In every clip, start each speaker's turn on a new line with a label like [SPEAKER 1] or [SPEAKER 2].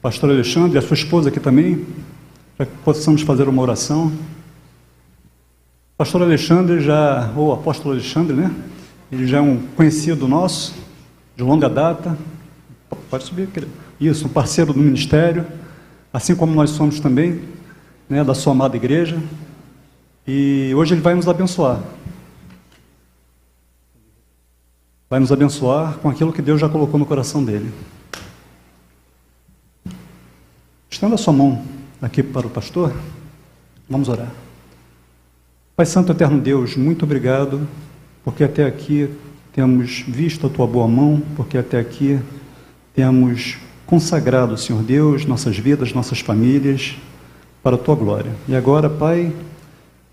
[SPEAKER 1] pastor Alexandre, a sua esposa aqui também, para que possamos fazer uma oração. Pastor Alexandre ou apóstolo Alexandre, né? Ele já é um conhecido nosso, de longa data. Pode subir, querido. Isso, um parceiro do ministério, assim como nós somos também, né, da sua amada igreja. E hoje ele vai nos abençoar. Vai nos abençoar com aquilo que Deus já colocou no coração dele. Estenda a sua mão aqui para o pastor. Vamos orar. Pai Santo, Eterno Deus, muito obrigado, porque até aqui temos visto a Tua boa mão, porque até aqui temos consagrado, Senhor Deus, nossas vidas, nossas famílias, para a Tua glória. E agora, Pai,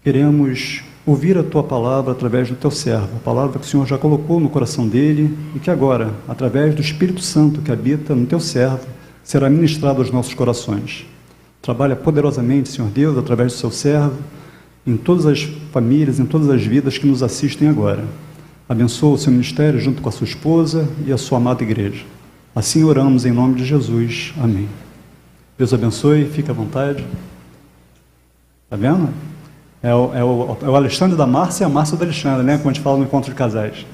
[SPEAKER 1] queremos ouvir a Tua palavra através do Teu servo, a palavra que o Senhor já colocou no coração dele e que agora, através do Espírito Santo que habita no Teu servo, será ministrado aos nossos corações. Trabalha poderosamente, Senhor Deus, através do Seu servo, em todas as famílias, em todas as vidas que nos assistem agora. Abençoa o seu ministério junto com a sua esposa e a sua amada igreja. Assim oramos em nome de Jesus. Amém. Deus abençoe, fique à vontade. Está vendo? É o Alexandre da Márcia e a Márcia do Alexandre, né? Quando a gente fala no encontro de casais.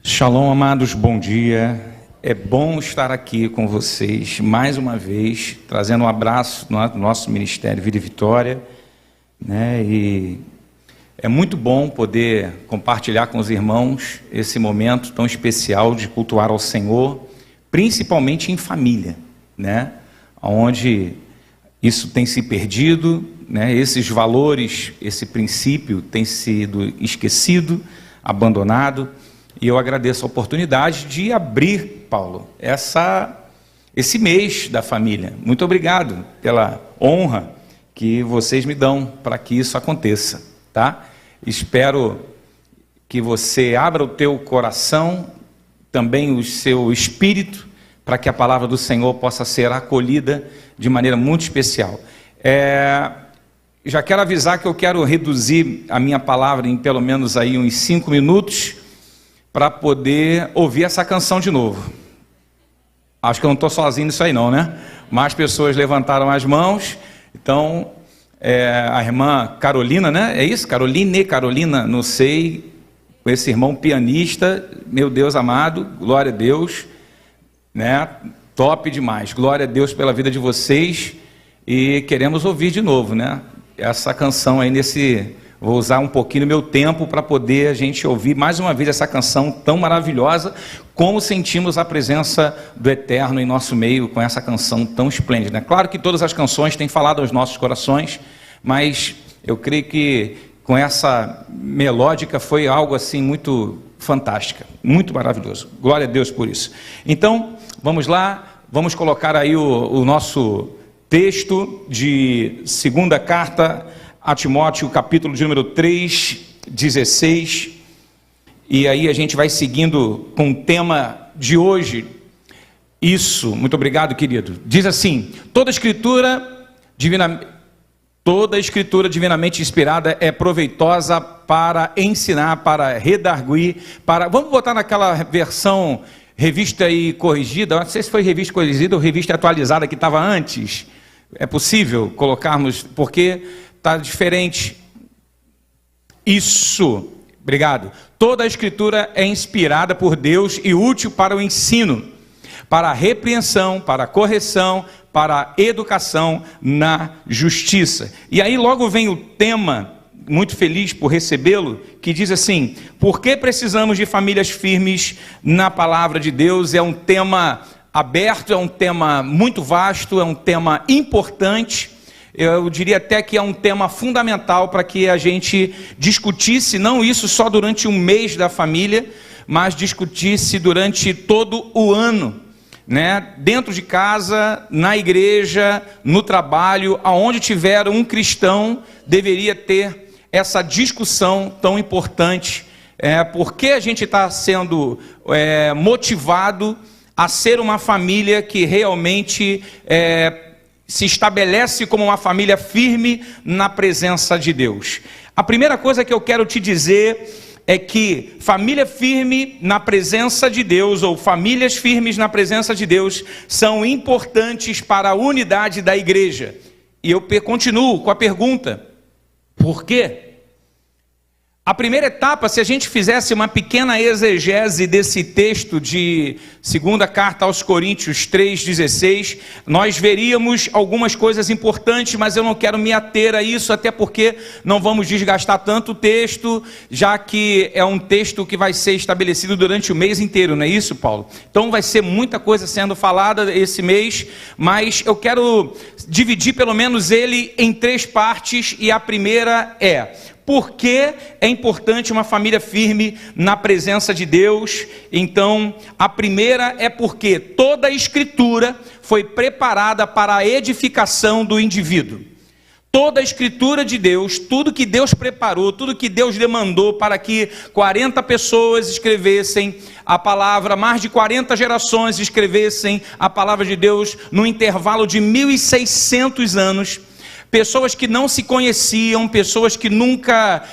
[SPEAKER 2] Shalom, amados, bom dia. É bom estar aqui com vocês mais uma vez, trazendo um abraço no nosso Ministério Vida e Vitória, né? E é muito bom poder compartilhar com os irmãos esse momento tão especial de cultuar ao Senhor, principalmente em família, né? Onde isso tem se perdido, né? Esses valores, esse princípio tem sido esquecido, abandonado. E eu agradeço a oportunidade de abrir, Paulo, esse mês da família. Muito obrigado pela honra que vocês me dão para que isso aconteça, tá? Espero que você abra o teu coração, também o seu espírito, para que a palavra do Senhor possa ser acolhida de maneira muito especial. Já quero avisar que eu quero reduzir a minha palavra em pelo menos aí uns 5 minutos, para poder ouvir essa canção de novo. Acho que eu não estou sozinho nisso aí não, né? Mais pessoas levantaram as mãos. Então, a irmã Carolina, né? É isso? Carolina, não sei. Esse irmão pianista, meu Deus amado, glória a Deus, né? Top demais. Glória a Deus pela vida de vocês. E queremos ouvir de novo, né? Essa canção aí Vou usar um pouquinho do meu tempo para poder a gente ouvir mais uma vez essa canção tão maravilhosa, como sentimos a presença do Eterno em nosso meio com essa canção tão esplêndida. Claro que todas as canções têm falado aos nossos corações, mas eu creio que com essa melódica foi algo assim muito fantástica, muito maravilhoso. Glória a Deus por isso. Então, vamos lá, vamos colocar aí o nosso texto de segunda carta a Timóteo, capítulo de número 3, 16, e aí a gente vai seguindo com o tema de hoje. Isso, muito obrigado, querido. Diz assim: toda escritura divinamente inspirada é proveitosa para ensinar, para redarguir, vamos botar naquela versão revista e corrigida, não sei se foi revista corrigida ou revista atualizada que estava antes. É possível colocarmos, porque está diferente. Isso, obrigado. Toda a escritura é inspirada por Deus e útil para o ensino, para a repreensão, para a correção, para a educação na justiça. E aí logo vem o tema, muito feliz por recebê-lo, que diz assim: por que precisamos de famílias firmes na palavra de Deus? É um tema aberto, é um tema muito vasto, é um tema importante. Eu diria até que é um tema fundamental para que a gente discutisse, não isso só durante um mês da família, mas discutisse durante todo o ano, né? Dentro de casa, na igreja, no trabalho, aonde tiver um cristão, deveria ter essa discussão tão importante. Porque a gente está sendo motivado a ser uma família que realmente se estabelece como uma família firme na presença de Deus. A primeira coisa que eu quero te dizer é que família firme na presença de Deus, ou famílias firmes na presença de Deus, são importantes para a unidade da igreja. E eu continuo com a pergunta: por quê? A primeira etapa, se a gente fizesse uma pequena exegese desse texto de segunda carta aos Coríntios 3,16, nós veríamos algumas coisas importantes, mas eu não quero me ater a isso, até porque não vamos desgastar tanto o texto, já que é um texto que vai ser estabelecido durante o mês inteiro, não é isso, Paulo? Então vai ser muita coisa sendo falada esse mês, mas eu quero dividir pelo menos ele em 3 partes, e a primeira é: por que é importante uma família firme na presença de Deus? Então, a primeira é porque toda a Escritura foi preparada para a edificação do indivíduo. Toda a Escritura de Deus, tudo que Deus preparou, tudo que Deus demandou para que 40 pessoas escrevessem a palavra, mais de 40 gerações escrevessem a palavra de Deus no intervalo de 1.600 anos. Pessoas que não se conheciam, pessoas que nunca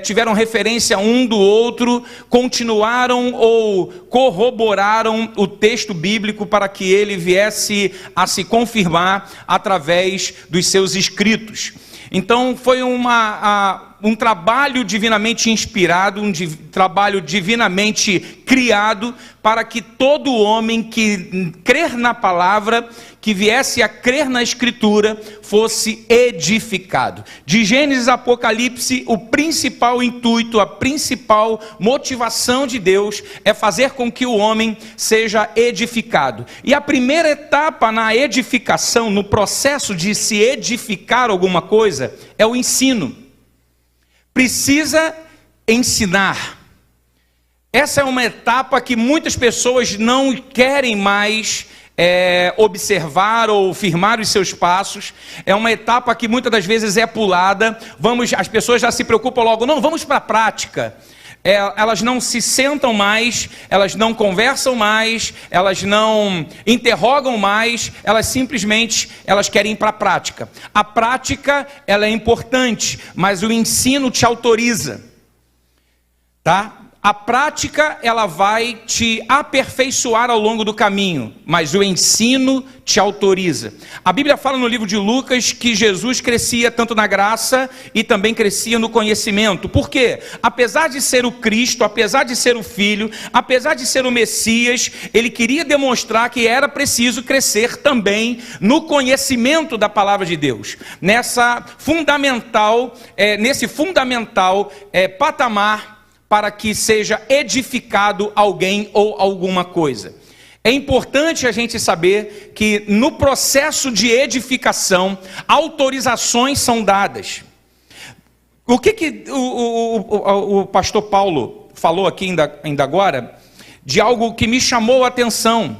[SPEAKER 2] tiveram referência um do outro, continuaram ou corroboraram o texto bíblico para que ele viesse a se confirmar através dos seus escritos. Então foi um trabalho divinamente inspirado, trabalho divinamente criado, para que todo homem que crer na palavra, que viesse a crer na Escritura, fosse edificado. De Gênesis a Apocalipse, o principal intuito, a principal motivação de Deus é fazer com que o homem seja edificado. E a primeira etapa na edificação, no processo de se edificar alguma coisa, é o ensino. Precisa ensinar. Essa é uma etapa que muitas pessoas não querem mais observar ou firmar os seus passos. É uma etapa que muitas das vezes é pulada. As pessoas já se preocupam logo: não, vamos para a prática. Elas não se sentam mais, elas não conversam mais, elas não interrogam mais, elas simplesmente querem ir para a prática. A prática, ela é importante, mas o ensino te autoriza, tá? A prática, ela vai te aperfeiçoar ao longo do caminho, mas o ensino te autoriza. A Bíblia fala no livro de Lucas que Jesus crescia tanto na graça e também crescia no conhecimento. Por quê? Apesar de ser o Cristo, apesar de ser o Filho, apesar de ser o Messias, ele queria demonstrar que era preciso crescer também no conhecimento da palavra de Deus. Nesse fundamental patamar, para que seja edificado alguém ou alguma coisa. É importante a gente saber que no processo de edificação, autorizações são dadas. O que o pastor Paulo falou aqui ainda agora, de algo que me chamou a atenção,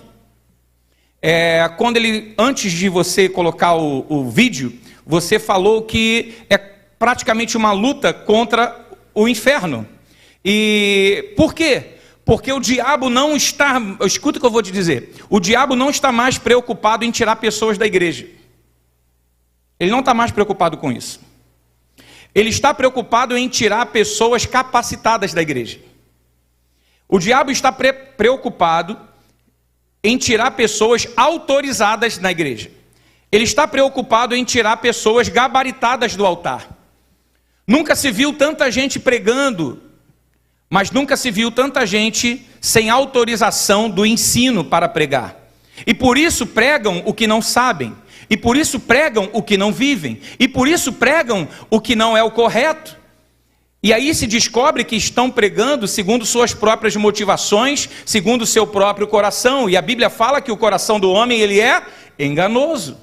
[SPEAKER 2] quando antes de você colocar o vídeo, você falou que é praticamente uma luta contra o inferno. E por quê? Porque o diabo não está, escuta o que eu vou te dizer, o diabo não está mais preocupado em tirar pessoas da igreja. Ele não está mais preocupado com isso. Ele está preocupado em tirar pessoas capacitadas da igreja. O diabo está preocupado em tirar pessoas autorizadas na igreja. Ele está preocupado em tirar pessoas gabaritadas do altar. Nunca se viu tanta gente pregando, mas nunca se viu tanta gente sem autorização do ensino para pregar. E por isso pregam o que não sabem. E por isso pregam o que não vivem. E por isso pregam o que não é o correto. E aí se descobre que estão pregando segundo suas próprias motivações, segundo o seu próprio coração. E a Bíblia fala que o coração do homem, ele é enganoso.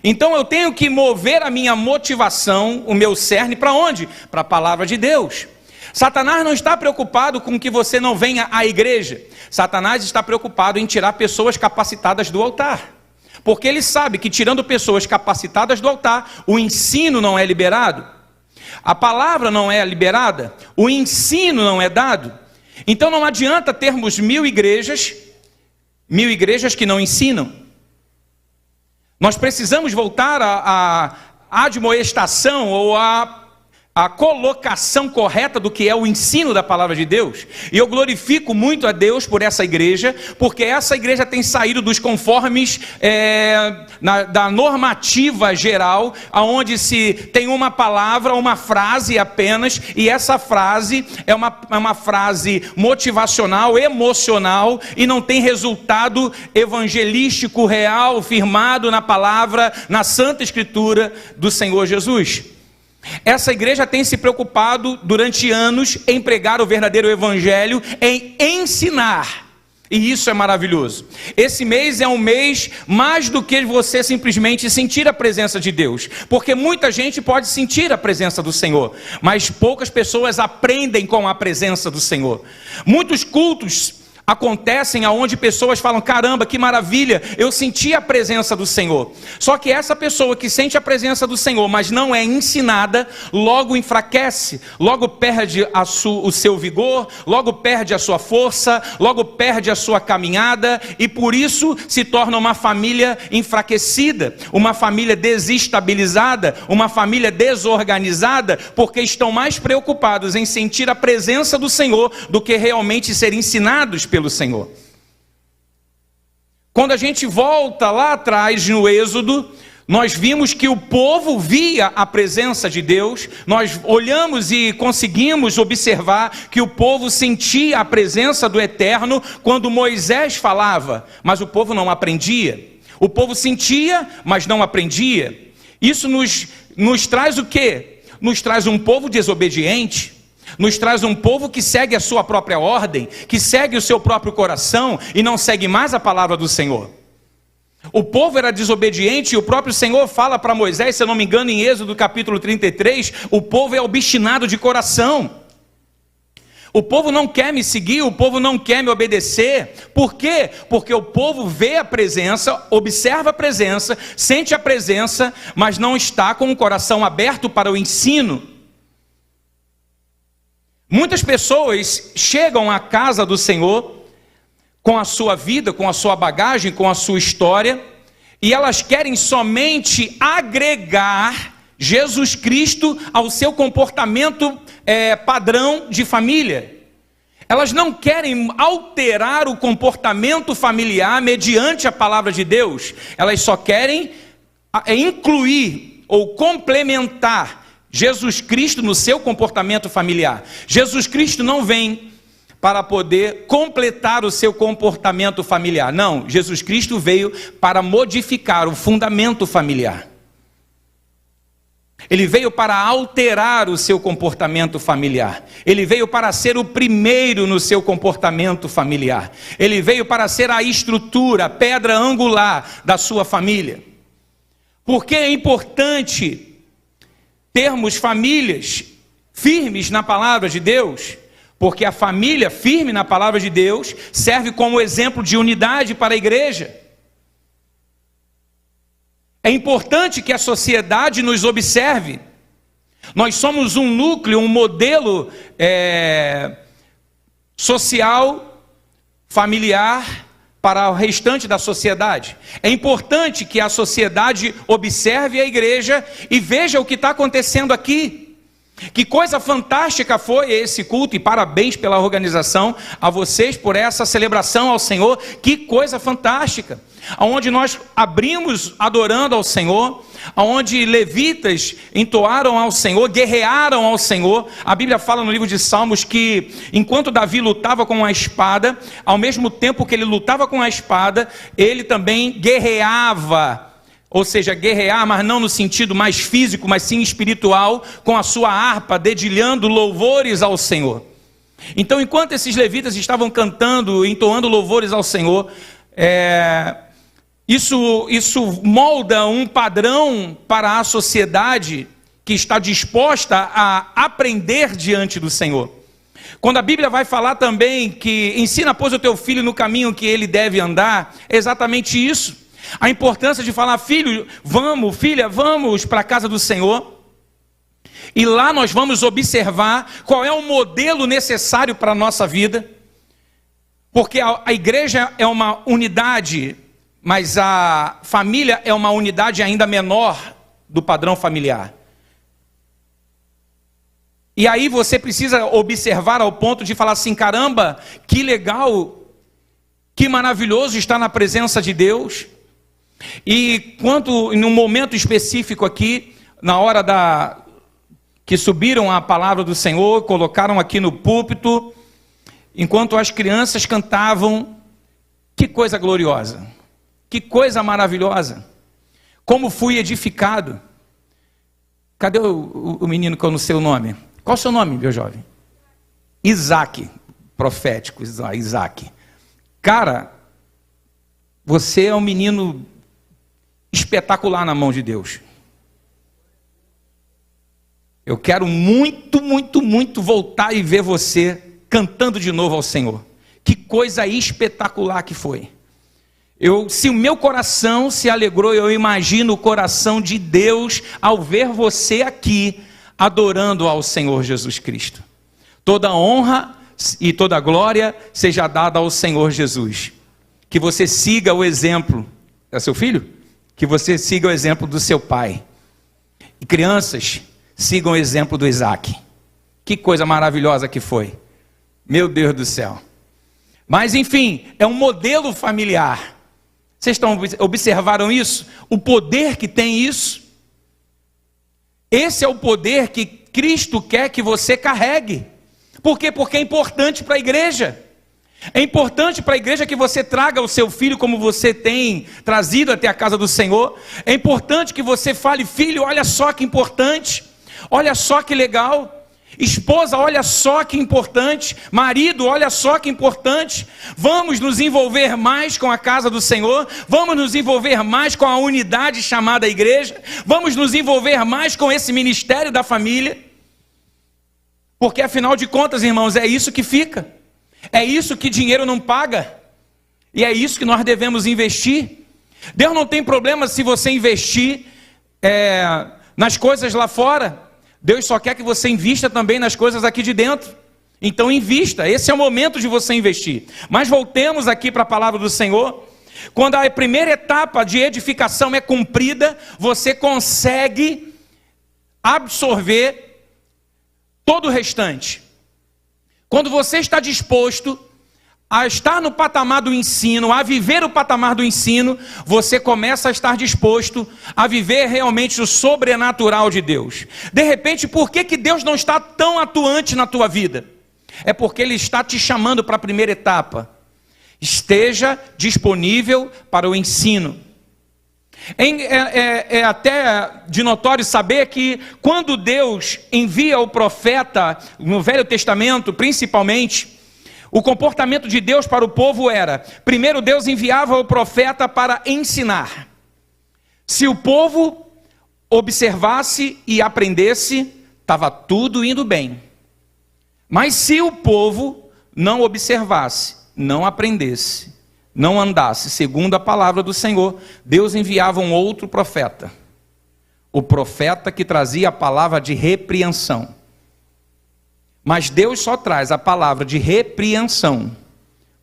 [SPEAKER 2] Então eu tenho que mover a minha motivação, o meu cerne, para onde? Para a palavra de Deus. Satanás não está preocupado com que você não venha à igreja. Satanás está preocupado em tirar pessoas capacitadas do altar. Porque ele sabe que tirando pessoas capacitadas do altar, o ensino não é liberado. A palavra não é liberada. O ensino não é dado. Então não adianta termos 1000 igrejas que não ensinam. Nós precisamos voltar à admoestação ou a a colocação correta do que é o ensino da palavra de Deus. E eu glorifico muito a Deus por essa igreja, porque essa igreja tem saído dos conformes da normativa geral, onde se tem uma palavra, uma frase apenas, e essa frase é uma frase motivacional, emocional, e não tem resultado evangelístico real, firmado na palavra, na Santa Escritura do Senhor Jesus. Essa igreja tem se preocupado durante anos em pregar o verdadeiro evangelho, em ensinar, e isso é maravilhoso. Esse mês é um mês mais do que você simplesmente sentir a presença de Deus, porque muita gente pode sentir a presença do Senhor, mas poucas pessoas aprendem com a presença do Senhor. Muitos cultos acontecem aonde pessoas falam: caramba, que maravilha, eu senti a presença do Senhor. Só que essa pessoa que sente a presença do Senhor, mas não é ensinada, logo enfraquece, logo perde o seu vigor, logo perde a sua força, logo perde a sua caminhada, e por isso se torna uma família enfraquecida, uma família desestabilizada, uma família desorganizada, porque estão mais preocupados em sentir a presença do Senhor do que realmente ser ensinados pelo Senhor. Quando a gente volta lá atrás no Êxodo, nós vimos que o povo via a presença de Deus, nós olhamos e conseguimos observar que o povo sentia a presença do Eterno quando Moisés falava, mas o povo não aprendia. O povo sentia, mas não aprendia. Isso nos traz o quê? Nos traz um povo desobediente, nos traz um povo que segue a sua própria ordem, que segue o seu próprio coração e não segue mais a palavra do Senhor. O povo era desobediente e o próprio Senhor fala para Moisés, se eu não me engano, em Êxodo capítulo 33, o povo é obstinado de coração. O povo não quer me seguir, o povo não quer me obedecer. Por quê? Porque o povo vê a presença, observa a presença, sente a presença, mas não está com o coração aberto para o ensino. Muitas pessoas chegam à casa do Senhor com a sua vida, com a sua bagagem, com a sua história, e elas querem somente agregar Jesus Cristo ao seu comportamento padrão de família. Elas não querem alterar o comportamento familiar mediante a palavra de Deus. Elas só querem incluir ou complementar Jesus Cristo no seu comportamento familiar. Jesus Cristo não vem para poder completar o seu comportamento familiar. Não, Jesus Cristo veio para modificar o fundamento familiar. Ele veio para alterar o seu comportamento familiar. Ele veio para ser o primeiro no seu comportamento familiar. Ele veio para ser a estrutura, a pedra angular da sua família. Por que é importante termos famílias firmes na palavra de Deus? Porque a família firme na palavra de Deus serve como exemplo de unidade para a igreja. É importante que a sociedade nos observe. Nós somos um núcleo, um modelo social, familiar, para o restante da sociedade. É importante que a sociedade observe a igreja e veja o que está acontecendo aqui. Que coisa fantástica foi esse culto, e parabéns pela organização, a vocês por essa celebração ao Senhor. Que coisa fantástica, onde nós abrimos adorando ao Senhor, onde levitas entoaram ao Senhor, guerrearam ao Senhor. A Bíblia fala no livro de Salmos que enquanto Davi lutava com a espada, ao mesmo tempo que ele lutava com a espada, ele também guerreava. Ou seja, guerrear, mas não no sentido mais físico, mas sim espiritual, com a sua harpa, dedilhando louvores ao Senhor. Então, enquanto esses levitas estavam cantando, entoando louvores ao Senhor, isso molda um padrão para a sociedade que está disposta a aprender diante do Senhor. Quando a Bíblia vai falar também que ensina, pois, o teu filho no caminho que ele deve andar, é exatamente isso. A importância de falar: filho, vamos, filha, vamos para a casa do Senhor. E lá nós vamos observar qual é o modelo necessário para a nossa vida. Porque a igreja é uma unidade, mas a família é uma unidade ainda menor do padrão familiar. E aí você precisa observar ao ponto de falar assim: caramba, que legal, que maravilhoso estar na presença de Deus. E quanto, num momento específico aqui, na hora que subiram a palavra do Senhor, colocaram aqui no púlpito, enquanto as crianças cantavam, que coisa gloriosa, que coisa maravilhosa, como fui edificado. Cadê o menino que eu não sei o nome? Qual é o seu nome, meu jovem? Isaac, profético, Isaac. Cara, você é um menino espetacular na mão de Deus. Eu quero muito, muito, muito voltar e ver você cantando de novo ao Senhor. Que coisa espetacular que foi. Se o meu coração se alegrou, eu imagino o coração de Deus ao ver você aqui adorando ao Senhor Jesus Cristo. Toda honra e toda glória seja dada ao Senhor Jesus. Que você siga o exemplo. É seu filho? Que você siga o exemplo do seu pai. E crianças, sigam o exemplo do Isaac. Que coisa maravilhosa que foi. Meu Deus do céu. Mas enfim, é um modelo familiar. Vocês observaram isso? O poder que tem isso? Esse é o poder que Cristo quer que você carregue. Por quê? Porque é importante para a igreja. É importante para a igreja que você traga o seu filho como você tem trazido até a casa do Senhor. É importante que você fale: filho, olha só que importante. Olha só que legal. Esposa, olha só que importante. Marido, olha só que importante. Vamos nos envolver mais com a casa do Senhor. Vamos nos envolver mais com a unidade chamada igreja. Vamos nos envolver mais com esse ministério da família. Porque afinal de contas, irmãos, é isso que fica. É isso que dinheiro não paga. E é isso que nós devemos investir. Deus não tem problema se você investir nas coisas lá fora. Deus só quer que você invista também nas coisas aqui de dentro. Então invista, esse é o momento de você investir. Mas voltemos aqui para a palavra do Senhor. Quando a primeira etapa de edificação é cumprida, você consegue absorver todo o restante. Quando você está disposto a estar no patamar do ensino, a viver o patamar do ensino, você começa a estar disposto a viver realmente o sobrenatural de Deus. De repente, por que Deus não está tão atuante na tua vida? É porque Ele está te chamando para a primeira etapa. Esteja disponível para o ensino. É até de notório saber que quando Deus envia o profeta, no Velho Testamento principalmente, o comportamento de Deus para o povo era: primeiro Deus enviava o profeta para ensinar. Se o povo observasse e aprendesse, estava tudo indo bem. Mas se o povo não observasse, não aprendesse, não andasse segundo a palavra do Senhor, Deus enviava um outro profeta. O profeta que trazia a palavra de repreensão. Mas Deus só traz a palavra de repreensão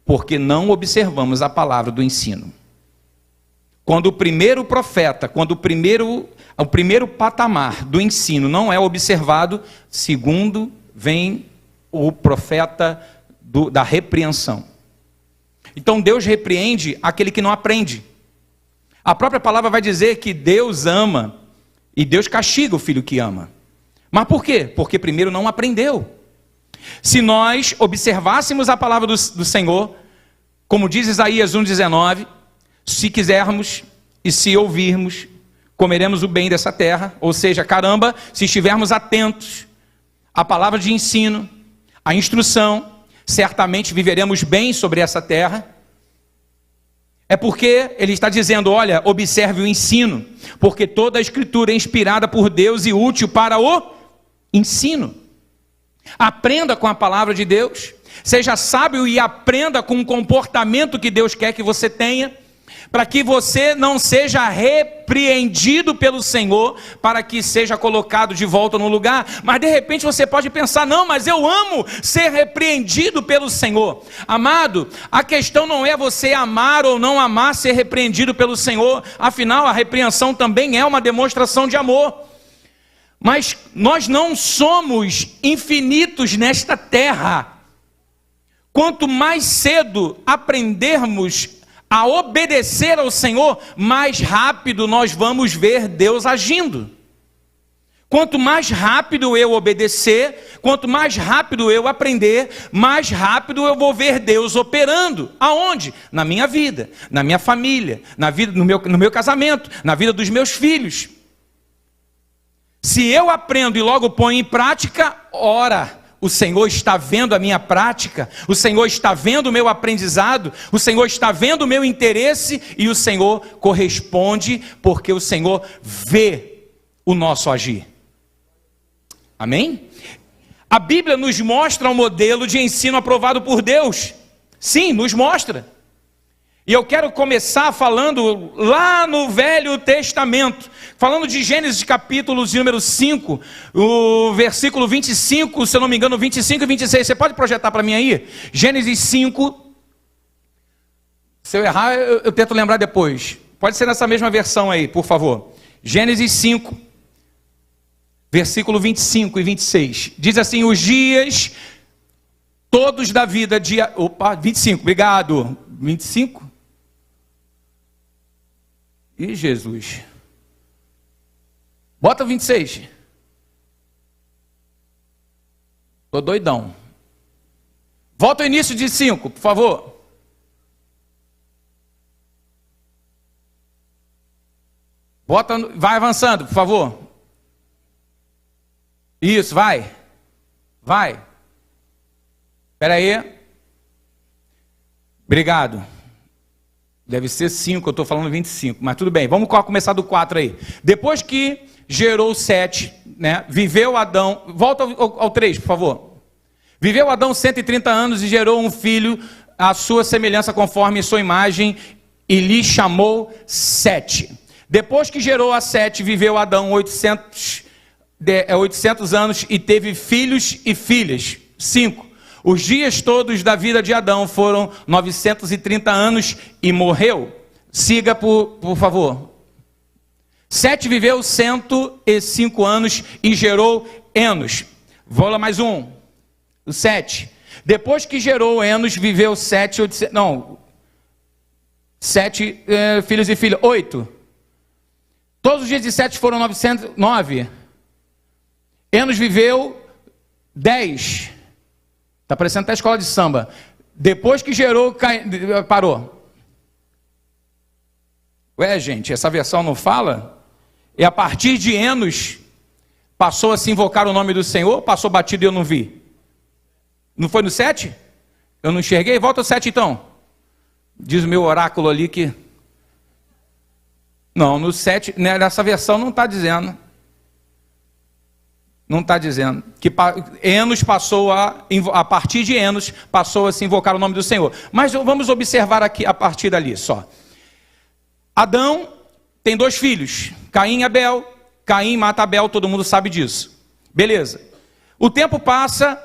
[SPEAKER 2] porque não observamos a palavra do ensino. Quando o primeiro profeta, quando o primeiro patamar do ensino não é observado, segundo vem o profeta da repreensão. Então Deus repreende aquele que não aprende. A própria palavra vai dizer que Deus ama e Deus castiga o filho que ama. Mas por quê? Porque primeiro não aprendeu. Se nós observássemos a palavra do Senhor, como diz Isaías 1,19, se quisermos e se ouvirmos, comeremos o bem dessa terra. Ou seja, caramba, se estivermos atentos à palavra de ensino, à instrução, certamente viveremos bem sobre essa terra. É porque ele está dizendo: olha, observe o ensino, porque toda a escritura é inspirada por Deus e útil para o ensino. Aprenda com a palavra de Deus, seja sábio e aprenda com o comportamento que Deus quer que você tenha, para que você não seja repreendido pelo Senhor, para que seja colocado de volta no lugar. Mas de repente você pode pensar: não, mas eu amo ser repreendido pelo Senhor. Amado, a questão não é você amar ou não amar ser repreendido pelo Senhor, afinal a repreensão também é uma demonstração de amor. Mas nós não somos infinitos nesta terra. Quanto mais cedo aprendermos a obedecer ao Senhor, mais rápido nós vamos ver Deus agindo. Quanto mais rápido eu obedecer, quanto mais rápido eu aprender, mais rápido eu vou ver Deus operando. Aonde? Na minha vida, na minha família, na vida, no meu casamento, na vida dos meus filhos. Se eu aprendo e logo ponho em prática, ora, o Senhor está vendo a minha prática, o Senhor está vendo o meu aprendizado, o Senhor está vendo o meu interesse e o Senhor corresponde, porque o Senhor vê o nosso agir. Amém? A Bíblia nos mostra um modelo de ensino aprovado por Deus. Sim, nos mostra. E eu quero começar falando lá no Velho Testamento, falando de Gênesis capítulo número 5, o versículo 25, se eu não me engano, 25 e 26. Você pode projetar para mim aí? Gênesis 5. Se eu errar, eu tento lembrar depois. Pode ser nessa mesma versão aí, por favor. Gênesis 5. Versículo 25 e 26, diz assim: os dias todos da vida de... 25, obrigado. 25? Ih, Jesus. Bota 26. Tô doidão. Volta ao início de 5, por favor. Vai avançando, por favor. Isso, vai. Espera aí. Obrigado. Deve ser 5, eu estou falando 25, mas tudo bem. Vamos começar do 4 aí. Depois que gerou 7, né, viveu Adão... Volta ao 3, por favor. Viveu Adão 130 anos e gerou um filho à sua semelhança, conforme sua imagem, e lhe chamou Sete. Depois que gerou a Sete, viveu Adão 800 anos e teve filhos e filhas. 5. Os dias todos da vida de Adão foram 930 anos e morreu. Siga, por favor. Sete viveu 105 anos e gerou Enos. Vou lá mais um. O 7. Depois que gerou Enos, viveu 7 filhos e filhas. 8. Todos os dias de Sete foram 909. Enos viveu 10. Está parecendo até escola de samba. Depois que gerou, parou. Ué, gente, essa versão não fala? E a partir de Enos, passou a se invocar o nome do Senhor, passou batido e eu não vi. Não foi no 7? Eu não enxerguei? Volta ao 7 então. Diz o meu oráculo ali que... Não, no 7, nessa versão não está dizendo. Não está dizendo que Enos passou a partir de Enos, passou a se invocar o nome do Senhor. Mas vamos observar aqui a partir dali só. Adão tem 2 filhos, Caim e Abel. Caim mata Abel, todo mundo sabe disso. Beleza. O tempo passa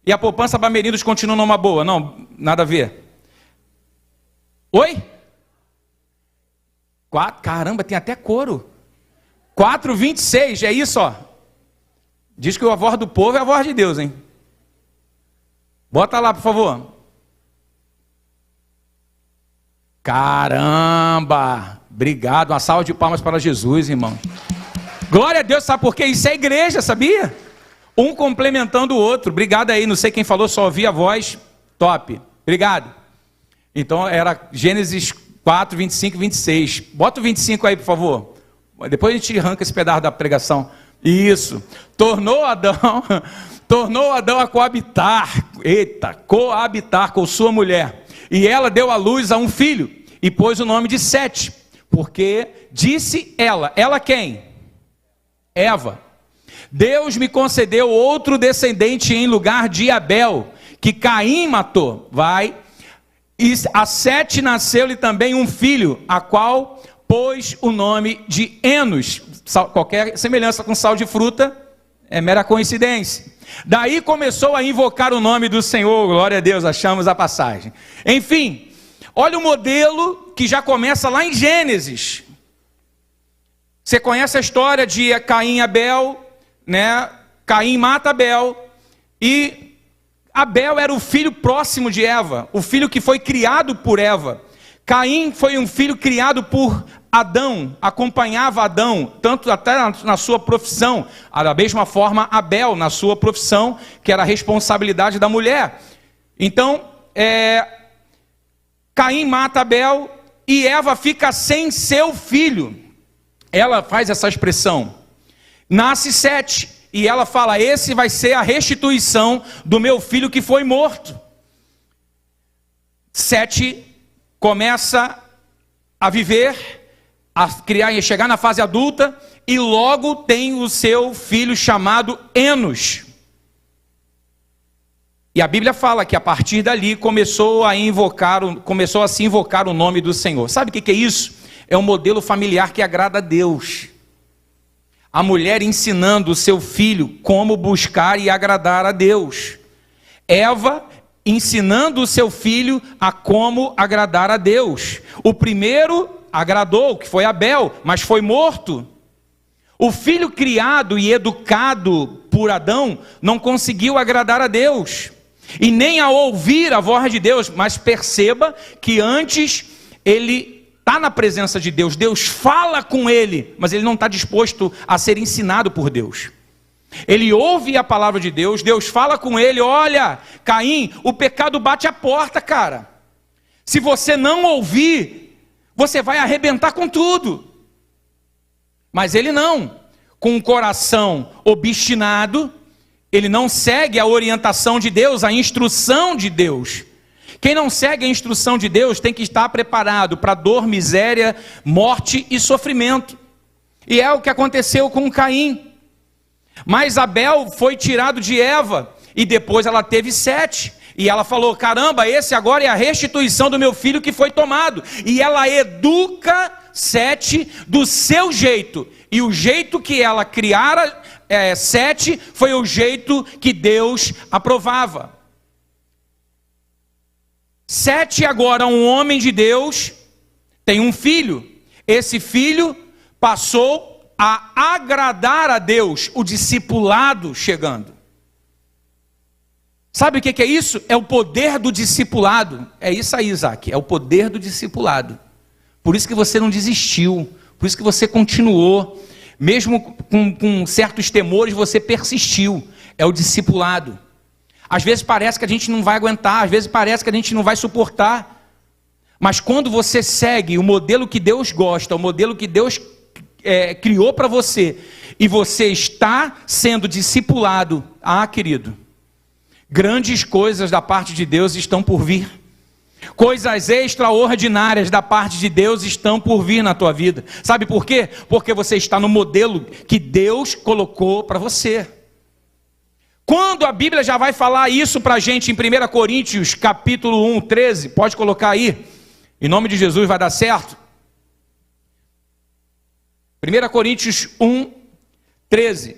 [SPEAKER 2] e a poupança Bamerindos continua numa boa. Não, nada a ver. Oi? 4, caramba, tem até coro. 4:26, é isso, ó. Diz que a voz do povo é a voz de Deus, hein? Bota lá, por favor. Caramba! Obrigado, uma salva de palmas para Jesus, irmão. Glória a Deus, sabe por quê? Isso é igreja, sabia? Um complementando o outro. Obrigado aí, não sei quem falou, só ouvi a voz. Top. Obrigado. Então era Gênesis 4, 25 e 26. Bota o 25 aí, por favor. Depois a gente arranca esse pedaço da pregação. Isso. Tornou Adão a coabitar. Eita, coabitar com sua mulher. E ela deu à luz a um filho e pôs o nome de Sete, porque disse ela quem? Eva. Deus me concedeu outro descendente em lugar de Abel, que Caim matou. Vai. E a Sete nasceu-lhe também um filho, a qual pôs o nome de Enos. Qualquer semelhança com sal de fruta é mera coincidência. Daí começou a invocar o nome do Senhor. Glória a Deus, achamos a passagem. Enfim, olha o modelo que já começa lá em Gênesis. Você conhece a história de Caim e Abel, né? Caim mata Abel, e Abel era o filho próximo de Eva, o filho que foi criado por Eva. Caim foi um filho criado por Adão, acompanhava Adão, tanto até na sua profissão, da mesma forma Abel na sua profissão, que era a responsabilidade da mulher. Então, Caim mata Abel e Eva fica sem seu filho. Ela faz essa expressão, nasce Sete, e ela fala, esse vai ser a restituição do meu filho que foi morto. Sete começa a viver, a criar e chegar na fase adulta, e logo tem o seu filho chamado Enos. E a Bíblia fala que a partir dali começou a se invocar o nome do Senhor. Sabe o que é isso? É um modelo familiar que agrada a Deus. A mulher ensinando o seu filho como buscar e agradar a Deus. Eva ensinando o seu filho a como agradar a Deus. O primeiro agradou, que foi Abel, mas foi morto. O filho criado e educado por Adão não conseguiu agradar a Deus, e nem a ouvir a voz de Deus. Mas perceba que antes ele está na presença de Deus, Deus fala com ele, mas ele não está disposto a ser ensinado por Deus. Ele ouve a palavra de Deus, Deus fala com ele, olha, Caim, o pecado bate a porta, cara. Se você não ouvir, você vai arrebentar com tudo. Mas ele não, com o coração obstinado, ele não segue a orientação de Deus, a instrução de Deus. Quem não segue a instrução de Deus tem que estar preparado para dor, miséria, morte e sofrimento. E é o que aconteceu com Caim. Mas Abel foi tirado de Eva, e depois ela teve Sete. E ela falou, caramba, esse agora é a restituição do meu filho que foi tomado. E ela educa Sete do seu jeito. E o jeito que ela criara Sete foi o jeito que Deus aprovava. Sete agora, um homem de Deus, tem um filho. Esse filho passou a agradar a Deus, o discipulado chegando. Sabe o que é isso? É o poder do discipulado. É isso aí, Isaac, é o poder do discipulado. Por isso que você não desistiu, por isso que você continuou, mesmo com certos temores você persistiu. É o discipulado. Às vezes parece que a gente não vai aguentar, às vezes parece que a gente não vai suportar. Mas quando você segue o modelo que Deus gosta, o modelo que Deus criou para você, e você está sendo discipulado, querido, grandes coisas da parte de Deus estão por vir. Coisas extraordinárias da parte de Deus estão por vir na tua vida. Sabe por quê? Porque você está no modelo que Deus colocou para você. Quando a Bíblia já vai falar isso para a gente em 1 Coríntios capítulo 1, 13, pode colocar aí, em nome de Jesus vai dar certo. 1 Coríntios 1, 13.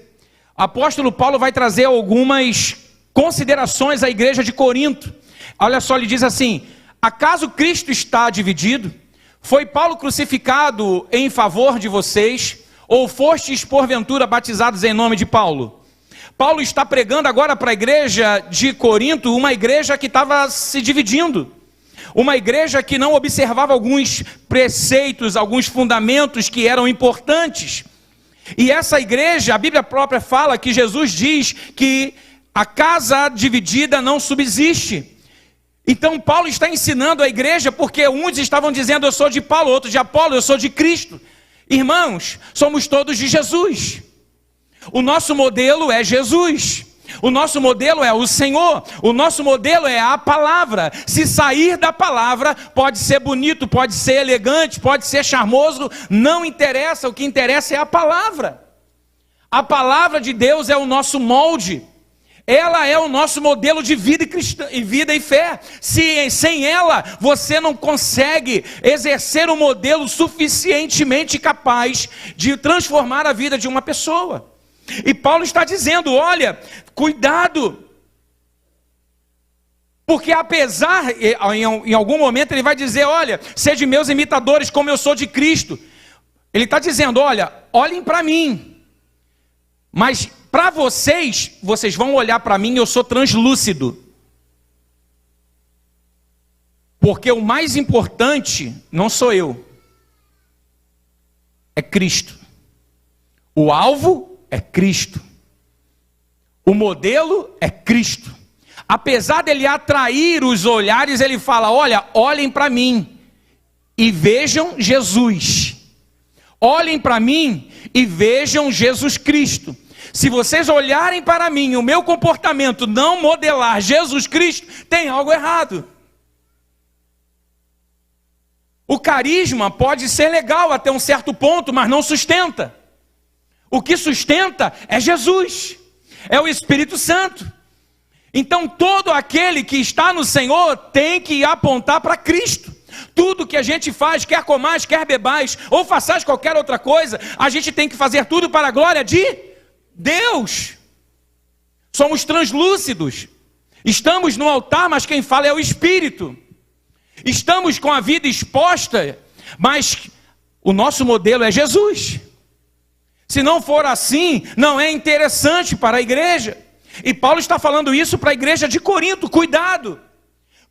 [SPEAKER 2] Apóstolo Paulo vai trazer algumas considerações à igreja de Corinto. Olha só, ele diz assim, acaso Cristo está dividido? Foi Paulo crucificado em favor de vocês? Ou fostes porventura batizados em nome de Paulo? Paulo está pregando agora para a igreja de Corinto, uma igreja que estava se dividindo. Uma igreja que não observava alguns preceitos, alguns fundamentos que eram importantes. E essa igreja, a Bíblia própria fala que Jesus diz que a casa dividida não subsiste. Então Paulo está ensinando a igreja, porque uns estavam dizendo eu sou de Paulo, outros de Apolo, eu sou de Cristo. Irmãos, somos todos de Jesus. O nosso modelo é Jesus. O nosso modelo é o Senhor. O nosso modelo é a palavra. Se sair da palavra, pode ser bonito, pode ser elegante, pode ser charmoso, não interessa, o que interessa é a palavra. A palavra de Deus é o nosso molde. Ela é o nosso modelo de vida e fé. Sem ela, você não consegue exercer um modelo suficientemente capaz de transformar a vida de uma pessoa. E Paulo está dizendo, olha, cuidado. Porque apesar, em algum momento ele vai dizer, olha, sede meus imitadores como eu sou de Cristo. Ele está dizendo, olha, olhem para mim. Mas para vocês vão olhar para mim, eu sou translúcido. Porque o mais importante não sou eu, é Cristo. O alvo é Cristo. O modelo é Cristo. Apesar dele atrair os olhares, ele fala, olha, olhem para mim e vejam Jesus. Olhem para mim e vejam Jesus Cristo. Se vocês olharem para mim, o meu comportamento não modelar Jesus Cristo, tem algo errado. O carisma pode ser legal até um certo ponto, mas não sustenta. O que sustenta é Jesus, é o Espírito Santo. Então todo aquele que está no Senhor tem que apontar para Cristo. Tudo que a gente faz, quer comais, quer bebais, ou façais qualquer outra coisa, a gente tem que fazer tudo para a glória de Deus. Somos translúcidos. Estamos no altar, mas quem fala é o Espírito. Estamos com a vida exposta, mas o nosso modelo é Jesus. Se não for assim, não é interessante para a igreja. E Paulo está falando isso para a igreja de Corinto, cuidado.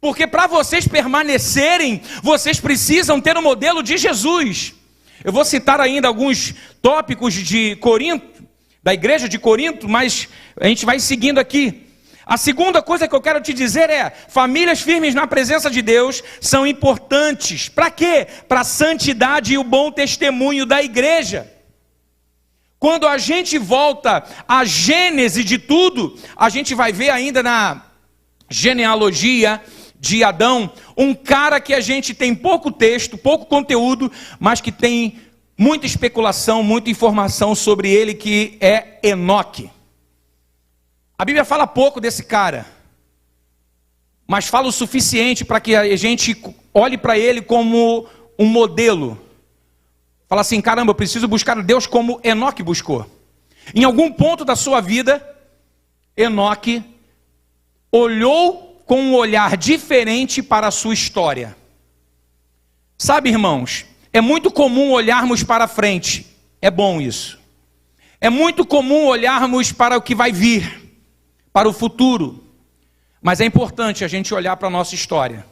[SPEAKER 2] Porque para vocês permanecerem, vocês precisam ter o modelo de Jesus. Eu vou citar ainda alguns tópicos de Corinto, da igreja de Corinto, mas a gente vai seguindo aqui. A segunda coisa que eu quero te dizer é, famílias firmes na presença de Deus são importantes. Para quê? Para a santidade e o bom testemunho da igreja. Quando a gente volta à gênese de tudo, a gente vai ver ainda na genealogia de Adão, um cara que a gente tem pouco texto, pouco conteúdo, mas que tem muita especulação, muita informação sobre ele, que é Enoque. A Bíblia fala pouco desse cara, mas fala o suficiente para que a gente olhe para ele como um modelo. Fala assim, caramba, eu preciso buscar a Deus como Enoque buscou. Em algum ponto da sua vida, Enoque olhou com um olhar diferente para a sua história. Sabe, irmãos, é muito comum olharmos para frente. É bom isso. É muito comum olharmos para o que vai vir, para o futuro. Mas é importante a gente olhar para a nossa história.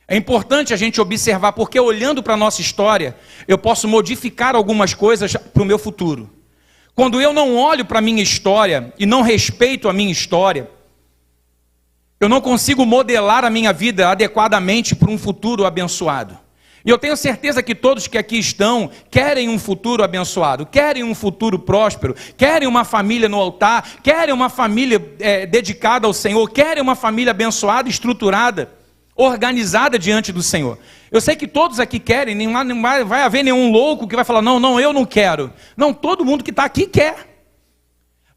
[SPEAKER 2] É importante a gente observar, porque olhando para a nossa história, eu posso modificar algumas coisas para o meu futuro. Quando eu não olho para a minha história e não respeito a minha história, eu não consigo modelar a minha vida adequadamente para um futuro abençoado. E eu tenho certeza que todos que aqui estão querem um futuro abençoado, querem um futuro próspero, querem uma família no altar, querem uma família dedicada ao Senhor, querem uma família abençoada, estruturada, organizada diante do Senhor. Eu sei que todos aqui querem, não vai haver nenhum louco que vai falar, não, eu não quero. Não, todo mundo que está aqui quer.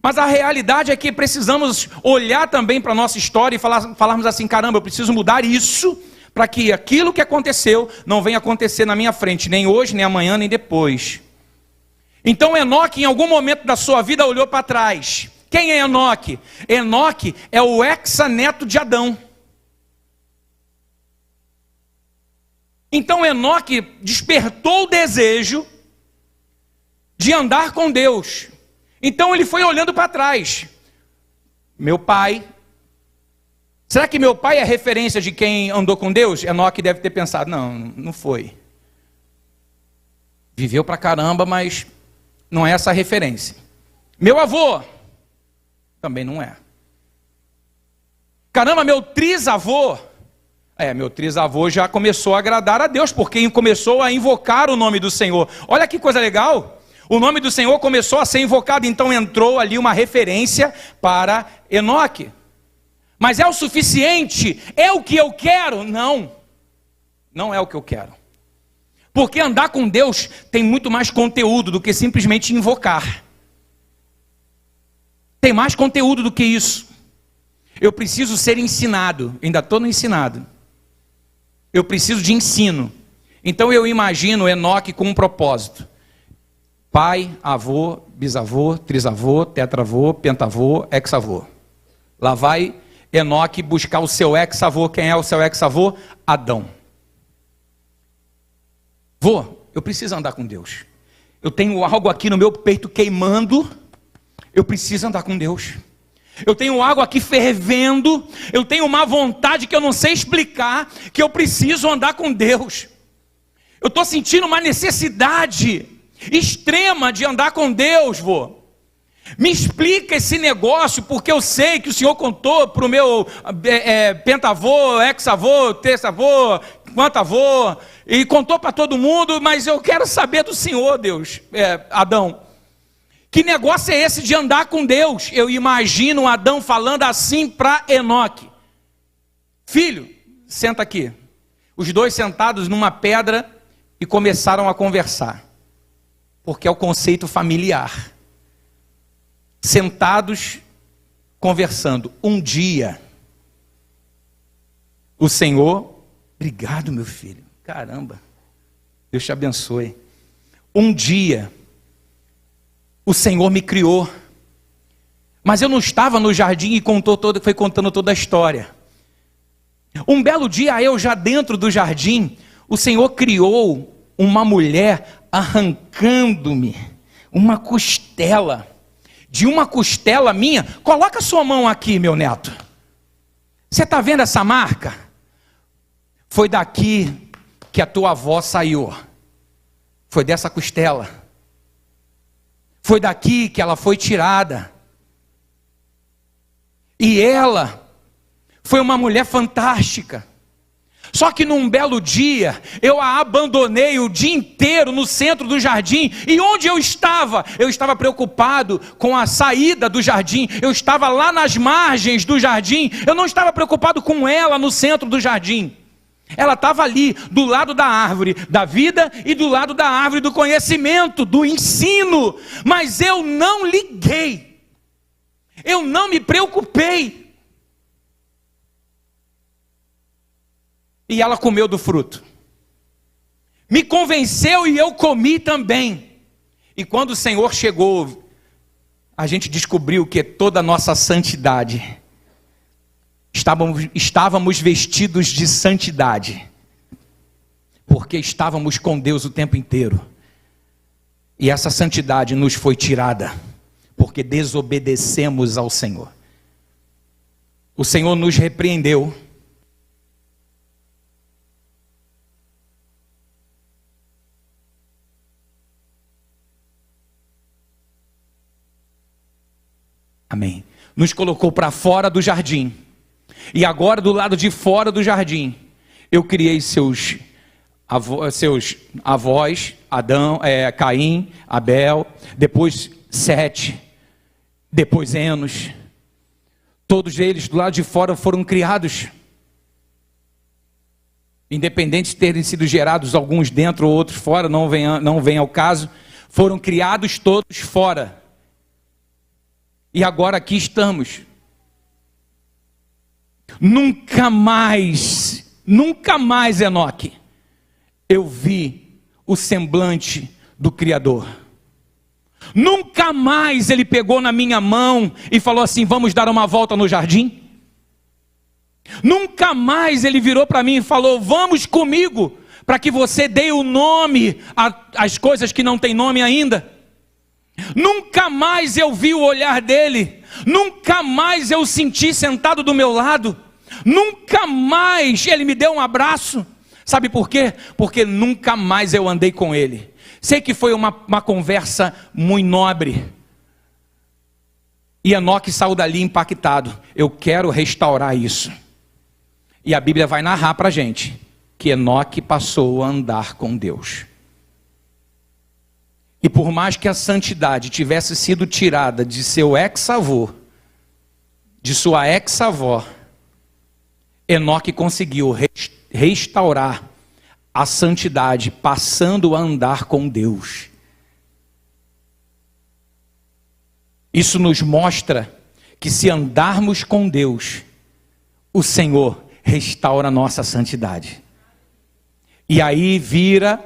[SPEAKER 2] Mas a realidade é que precisamos olhar também para a nossa história e falarmos assim, caramba, eu preciso mudar isso, para que aquilo que aconteceu não venha acontecer na minha frente, nem hoje, nem amanhã, nem depois. Então Enoque, em algum momento da sua vida, olhou para trás. Quem é Enoque? Enoque é o hexaneto de Adão. Então Enoque despertou o desejo de andar com Deus. Então ele foi olhando para trás. Meu pai... Será que meu pai é referência de quem andou com Deus? Enoque deve ter pensado, não foi. Viveu pra caramba, mas não é essa a referência. Meu avô, também não é. Caramba, meu trisavô, meu trisavô já começou a agradar a Deus, porque começou a invocar o nome do Senhor. Olha que coisa legal, o nome do Senhor começou a ser invocado, então entrou ali uma referência para Enoque. Mas é o suficiente? É o que eu quero? Não, não é o que eu quero. Porque andar com Deus tem muito mais conteúdo do que simplesmente invocar. Tem mais conteúdo do que isso. Eu preciso ser ensinado, ainda estou no ensinado. Eu preciso de ensino. Então eu imagino Enoque com um propósito. Pai, avô, bisavô, trisavô, tetravô, pentavô, hexavô. Lá vai Enoque buscar o seu ex-avô. Quem é o seu ex-avô? Adão. Vô, eu preciso andar com Deus. Eu tenho algo aqui no meu peito queimando, eu preciso andar com Deus. Eu tenho algo aqui fervendo, eu tenho uma vontade que eu não sei explicar, que eu preciso andar com Deus. Eu estou sentindo uma necessidade extrema de andar com Deus, vô. Me explica esse negócio, porque eu sei que o Senhor contou para o meu pentavô, ex-avô, terça-avô, quanto-avô, e contou para todo mundo, mas eu quero saber do Senhor, Deus, Adão. Que negócio é esse de andar com Deus? Eu imagino Adão falando assim para Enoque: filho, senta aqui. Os dois sentados numa pedra e começaram a conversar, porque é o conceito familiar. Sentados, conversando. Um dia, o Senhor, obrigado meu filho, caramba, Deus te abençoe. Um dia, o Senhor me criou, mas eu não estava no jardim e foi contando toda a história. Um belo dia, eu já dentro do jardim, o Senhor criou uma mulher arrancando-me uma costela. De uma costela minha, coloca a sua mão aqui, meu neto. Você está vendo essa marca? Foi daqui que a tua avó saiu. Foi dessa costela. Foi daqui que ela foi tirada. E ela foi uma mulher fantástica. Só que num belo dia, eu a abandonei o dia inteiro no centro do jardim. E onde eu estava? Eu estava preocupado com a saída do jardim. Eu estava lá nas margens do jardim. Eu não estava preocupado com ela no centro do jardim. Ela estava ali, do lado da árvore da vida e do lado da árvore do conhecimento, do ensino. Mas eu não liguei. Eu não me preocupei. E ela comeu do fruto. Me convenceu e eu comi também. E quando o Senhor chegou, a gente descobriu que toda a nossa santidade, estávamos vestidos de santidade, porque estávamos com Deus o tempo inteiro. E essa santidade nos foi tirada, porque desobedecemos ao Senhor. O Senhor nos repreendeu. Amém. Nos colocou para fora do jardim. E agora do lado de fora do jardim, eu criei seus avós, Adão, Caim, Abel, depois Sete, depois Enos. Todos eles do lado de fora foram criados. Independente de terem sido gerados alguns dentro ou outros fora, não vem ao caso, foram criados todos fora. E agora aqui estamos. Nunca mais, Enoque, eu vi o semblante do Criador. Nunca mais ele pegou na minha mão e falou assim: vamos dar uma volta no jardim. Nunca mais ele virou para mim e falou: vamos comigo, para que você dê o nome às coisas que não têm nome ainda. Nunca mais eu vi o olhar dele. Nunca mais eu o senti sentado do meu lado. Nunca mais ele me deu um abraço. Sabe por quê? Porque nunca mais eu andei com ele. Sei que foi uma conversa muito nobre. E Enoque saiu dali impactado. Eu quero restaurar isso. E a Bíblia vai narrar para a gente que Enoque passou a andar com Deus. E por mais que a santidade tivesse sido tirada de seu ex-avô, de sua ex-avó, Enoque conseguiu restaurar a santidade, passando a andar com Deus. Isso nos mostra que se andarmos com Deus, o Senhor restaura a nossa santidade. E aí vira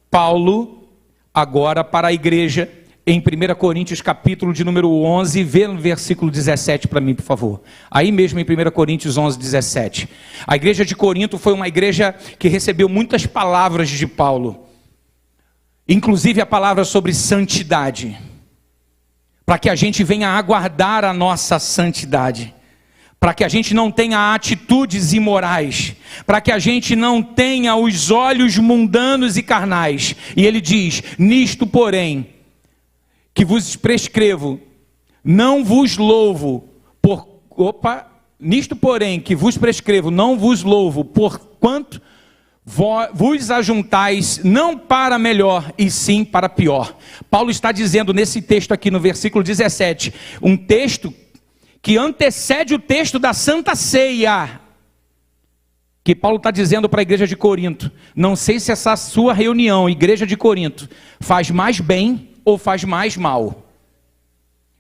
[SPEAKER 2] Paulo agora para a igreja em 1 Coríntios capítulo de número 11, vê no versículo 17 para mim, por favor. Aí mesmo em 1 Coríntios 11, 17. A igreja de Corinto foi uma igreja que recebeu muitas palavras de Paulo. inclusive a palavra sobre santidade, para que a gente venha aguardar a nossa santidade, para que a gente não tenha atitudes imorais, para que a gente não tenha os olhos mundanos e carnais. E ele diz: nisto, porém, que vos prescrevo, não vos louvo por... Nisto, porém, que vos prescrevo, não vos louvo, porquanto vos ajuntais não para melhor, e sim para pior. Paulo está dizendo nesse texto aqui no versículo 17, um texto que antecede o texto da Santa Ceia, que Paulo está dizendo para a igreja de Corinto: não sei se essa sua reunião, igreja de Corinto, faz mais bem ou faz mais mal.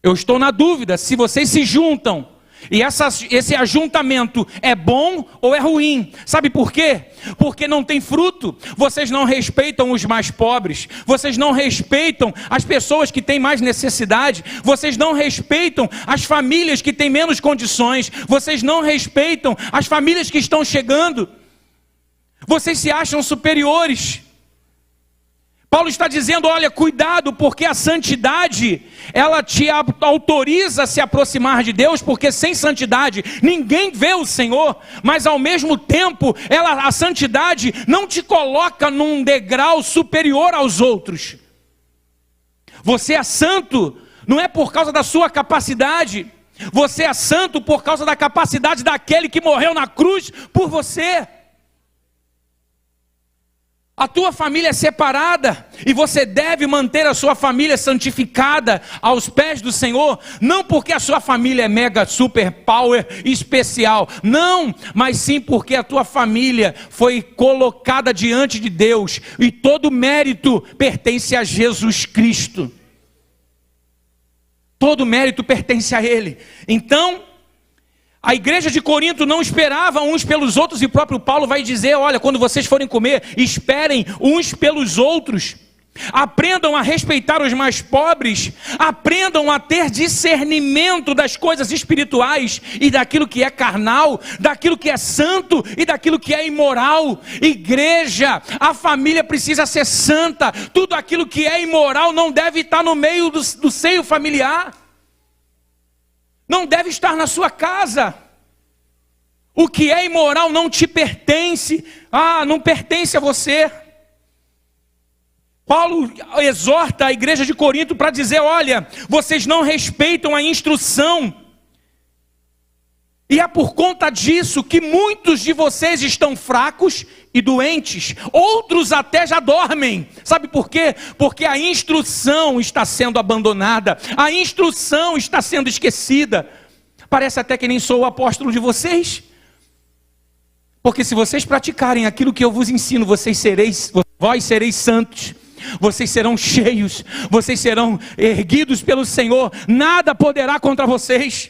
[SPEAKER 2] Eu estou na dúvida se vocês se juntam, e esse ajuntamento é bom ou é ruim. Sabe por quê? Porque não tem fruto. Vocês não respeitam os mais pobres, vocês não respeitam as pessoas que têm mais necessidade, vocês não respeitam as famílias que têm menos condições, vocês não respeitam as famílias que estão chegando, vocês se acham superiores. Paulo está dizendo: olha, cuidado, porque a santidade, ela te autoriza a se aproximar de Deus, porque sem santidade ninguém vê o Senhor, mas ao mesmo tempo, a santidade não te coloca num degrau superior aos outros. Você é santo, não é por causa da sua capacidade, você é santo por causa da capacidade daquele que morreu na cruz por você. A tua família é separada, e você deve manter a sua família santificada aos pés do Senhor, não porque a sua família é mega, super, power, especial, não, mas sim porque a tua família foi colocada diante de Deus, e todo mérito pertence a Jesus Cristo, todo mérito pertence a Ele. Então, a igreja de Corinto não esperava uns pelos outros, e o próprio Paulo vai dizer: olha, quando vocês forem comer, esperem uns pelos outros, aprendam a respeitar os mais pobres, aprendam a ter discernimento das coisas espirituais e daquilo que é carnal, daquilo que é santo e daquilo que é imoral. Igreja, a família precisa ser santa, tudo aquilo que é imoral não deve estar no meio do seio familiar, não deve estar na sua casa. O que é imoral não te pertence, não pertence a você. Paulo exorta a igreja de Corinto para dizer: olha, vocês não respeitam a instrução, e é por conta disso que muitos de vocês estão fracos e doentes, outros até já dormem. Sabe por quê? Porque a instrução está sendo abandonada, a instrução está sendo esquecida. Parece até que nem sou o apóstolo de vocês, porque se vocês praticarem aquilo que eu vos ensino, vós sereis santos, vocês serão cheios, vocês serão erguidos pelo Senhor, nada poderá contra vocês.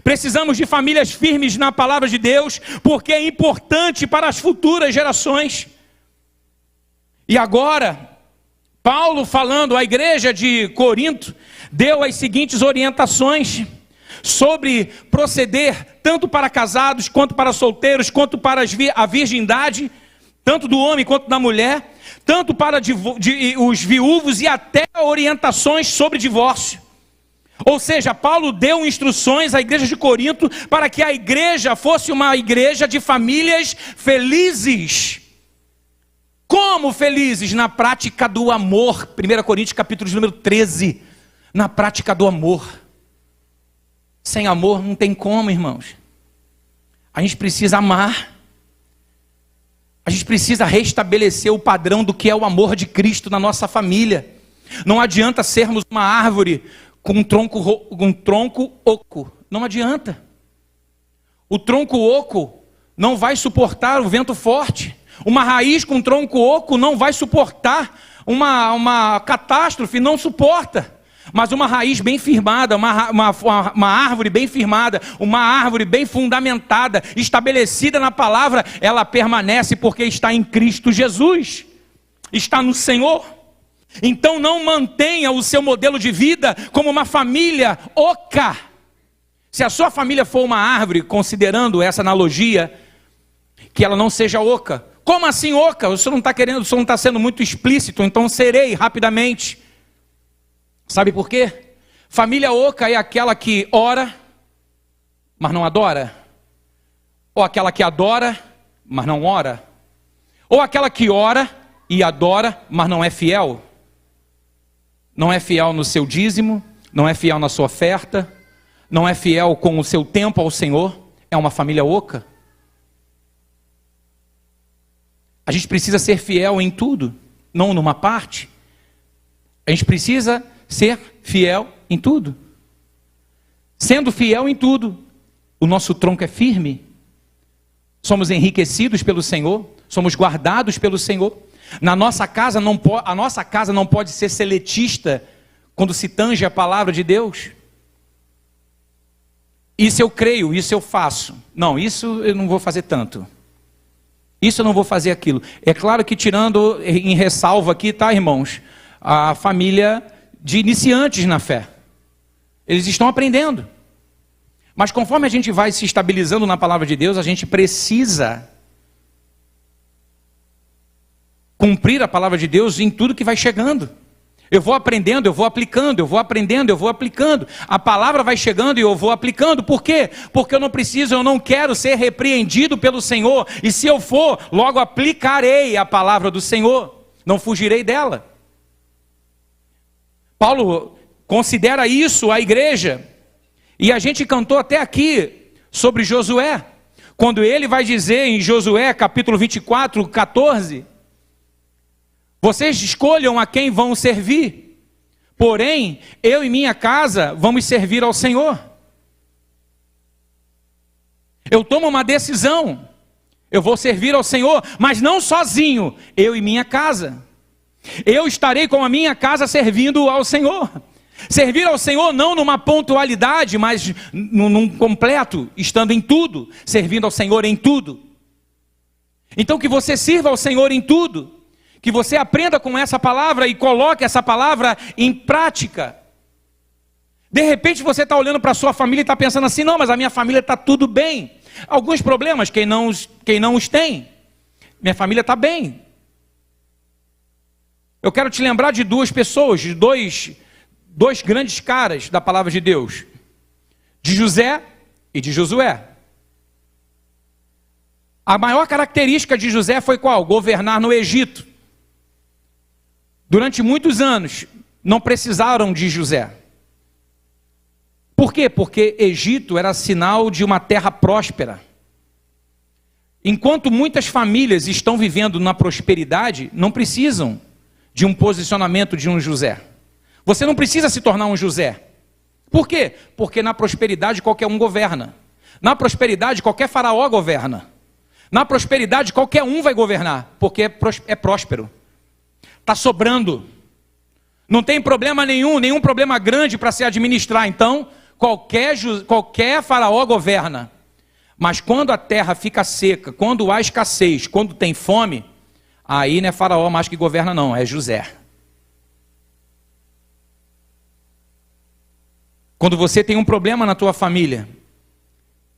[SPEAKER 2] Precisamos de famílias firmes na palavra de Deus, porque é importante para as futuras gerações. E agora, Paulo, falando à igreja de Corinto, deu as seguintes orientações sobre proceder tanto para casados, quanto para solteiros, quanto para a virgindade, tanto do homem quanto da mulher, tanto para os viúvos, e até orientações sobre divórcio. Ou seja, Paulo deu instruções à igreja de Corinto para que a igreja fosse uma igreja de famílias felizes. Como felizes? Na prática do amor. 1 Coríntios capítulo número 13. Na prática do amor. Sem amor não tem como, irmãos. A gente precisa amar. A gente precisa restabelecer o padrão do que é o amor de Cristo na nossa família. Não adianta sermos uma árvore com um tronco oco. Não adianta. O tronco oco não vai suportar o vento forte. Uma raiz com tronco oco não vai suportar uma catástrofe, não suporta. Mas uma raiz bem firmada, uma árvore bem firmada, uma árvore bem fundamentada, estabelecida na palavra, ela permanece porque está em Cristo Jesus, está no Senhor. Então não mantenha o seu modelo de vida como uma família oca. Se a sua família for uma árvore, considerando essa analogia, que ela não seja oca. Como assim oca? O senhor não está querendo, o senhor não está sendo muito explícito, então serei rapidamente. Sabe por quê? Família oca é aquela que ora, mas não adora. Ou aquela que adora, mas não ora. Ou aquela que ora e adora, mas não é fiel. Não é fiel no seu dízimo, não é fiel na sua oferta, não é fiel com o seu tempo ao Senhor. É uma família oca. A gente precisa ser fiel em tudo, não numa parte. A gente precisa ser fiel em tudo. Sendo fiel em tudo, o nosso tronco é firme. Somos enriquecidos pelo Senhor, somos guardados pelo Senhor. Na nossa casa a nossa casa não pode ser seletista quando se tange a palavra de Deus. Isso eu creio, isso eu faço. Não, isso eu não vou fazer tanto. Isso eu não vou fazer aquilo. É claro que tirando em ressalva aqui, tá, irmãos? A família de iniciantes na fé. Eles estão aprendendo. Mas conforme a gente vai se estabilizando na palavra de Deus, a gente precisa cumprir a palavra de Deus em tudo que vai chegando. Eu vou aprendendo, eu vou aplicando, eu vou aprendendo, eu vou aplicando. A palavra vai chegando e eu vou aplicando. Por quê? Porque eu não preciso, eu não quero ser repreendido pelo Senhor. E se eu for, logo aplicarei a palavra do Senhor. Não fugirei dela. Paulo considera isso a igreja. E a gente cantou até aqui sobre Josué. Quando ele vai dizer em Josué capítulo 24, 14... Vocês escolham a quem vão servir. Porém, eu e minha casa vamos servir ao Senhor. Eu tomo uma decisão. Eu vou servir ao Senhor, mas não sozinho, eu e minha casa. Eu estarei com a minha casa servindo ao Senhor. Servir ao Senhor não numa pontualidade, mas num completo, estando em tudo, servindo ao Senhor em tudo. Então que você sirva ao Senhor em tudo. Que você aprenda com essa palavra e coloque essa palavra em prática. De repente você está olhando para a sua família e está pensando assim, não, mas a minha família está tudo bem. Alguns problemas, quem não os tem. Minha família está bem. Eu quero te lembrar de duas pessoas, de dois grandes caras da palavra de Deus. De José e de Josué. A maior característica de José foi qual? Governar no Egito. Durante muitos anos, não precisaram de José. Por quê? Porque Egito era sinal de uma terra próspera. Enquanto muitas famílias estão vivendo na prosperidade, não precisam de um posicionamento de um José. Você não precisa se tornar um José. Por quê? Porque na prosperidade qualquer um governa. Na prosperidade qualquer faraó governa. Na prosperidade qualquer um vai governar, porque é próspero. Está sobrando. Não tem problema nenhum problema grande para se administrar. Então, qualquer faraó governa. Mas quando a terra fica seca, quando há escassez, quando tem fome, aí não é faraó mais que governa não, é José. Quando você tem um problema na tua família,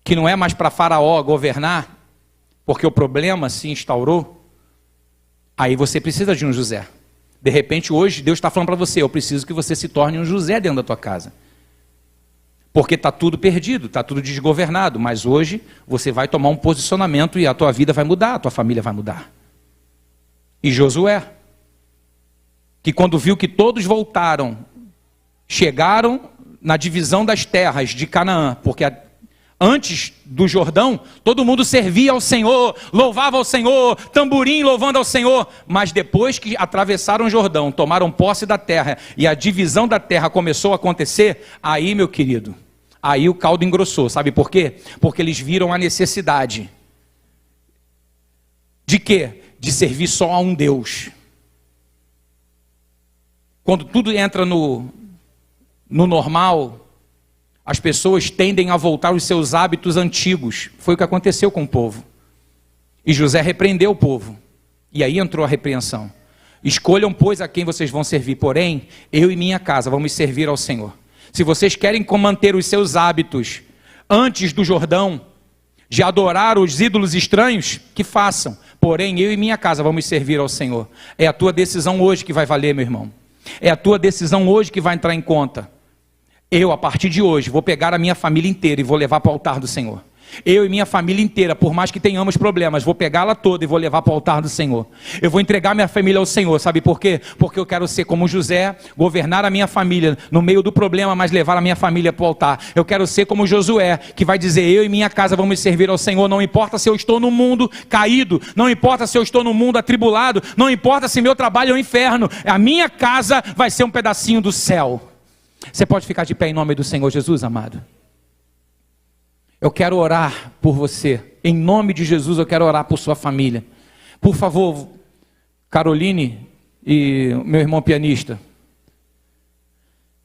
[SPEAKER 2] que não é mais para faraó governar, porque o problema se instaurou, aí você precisa de um José. De repente hoje Deus está falando para você, eu preciso que você se torne um José dentro da tua casa. Porque está tudo perdido, está tudo desgovernado, mas hoje você vai tomar um posicionamento e a tua vida vai mudar, a tua família vai mudar. E Josué, que quando viu que todos voltaram, chegaram na divisão das terras de Canaã, porque antes do Jordão, todo mundo servia ao Senhor, louvava ao Senhor, tamborim louvando ao Senhor. Mas depois que atravessaram o Jordão, tomaram posse da terra e a divisão da terra começou a acontecer, aí, meu querido, aí o caldo engrossou. Sabe por quê? Porque eles viram a necessidade. De quê? De servir só a um Deus. Quando tudo entra no normal, as pessoas tendem a voltar aos seus hábitos antigos. Foi o que aconteceu com o povo. E José repreendeu o povo. E aí entrou a repreensão. Escolham, pois, a quem vocês vão servir. Porém, eu e minha casa vamos servir ao Senhor. Se vocês querem manter os seus hábitos antes do Jordão, de adorar os ídolos estranhos, que façam. porém eu e minha casa vamos servir ao Senhor. É a tua decisão hoje que vai valer, meu irmão. É a tua decisão hoje que vai entrar em conta. Eu, a partir de hoje, vou pegar a minha família inteira e vou levar para o altar do Senhor. Eu e minha família inteira, por mais que tenhamos problemas, vou pegá-la toda e vou levar para o altar do Senhor. Eu vou entregar minha família ao Senhor, sabe por quê? Porque eu quero ser como José, governar a minha família no meio do problema, mas levar a minha família para o altar. Eu quero ser como Josué, que vai dizer, eu e minha casa vamos servir ao Senhor, não importa se eu estou no mundo caído, não importa se eu estou no mundo atribulado, não importa se meu trabalho é o inferno, a minha casa vai ser um pedacinho do céu. Você pode ficar de pé em nome do Senhor Jesus, amado? Eu quero orar por você, em nome de Jesus eu quero orar por sua família. Por favor, Caroline e meu irmão pianista,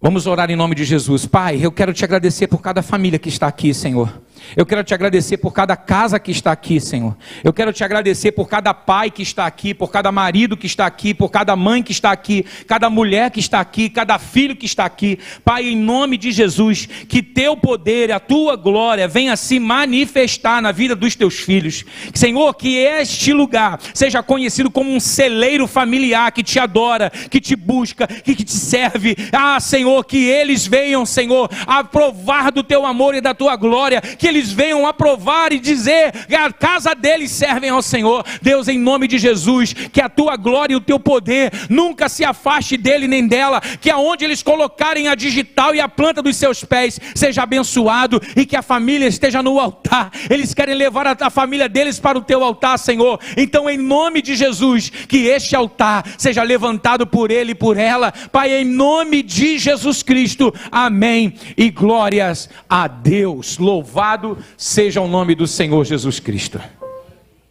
[SPEAKER 2] vamos orar em nome de Jesus. Pai, eu quero te agradecer por cada família que está aqui, Senhor. Eu quero te agradecer por cada casa que está aqui, Senhor. Eu quero te agradecer por cada pai que está aqui, por cada marido que está aqui, por cada mãe que está aqui, cada mulher que está aqui, cada filho que está aqui. Pai, em nome de Jesus, que teu poder, a tua glória venha se manifestar na vida dos teus filhos. Senhor, que este lugar seja conhecido como um celeiro familiar que te adora, que te busca, que te serve. Ah, Senhor, que eles venham, Senhor, a provar do teu amor e da tua glória, que eles venham aprovar e dizer que a casa deles servem ao Senhor. Deus, em nome de Jesus, que a tua glória e o teu poder nunca se afaste dele nem dela, que aonde eles colocarem a digital e a planta dos seus pés seja abençoado e que a família esteja no altar. Eles querem levar a família deles para o teu altar, Senhor. Então, em nome de Jesus, que este altar seja levantado por ele e por ela. Pai, em nome de Jesus Cristo, amém e glórias a Deus. Louvado seja o nome do Senhor Jesus Cristo.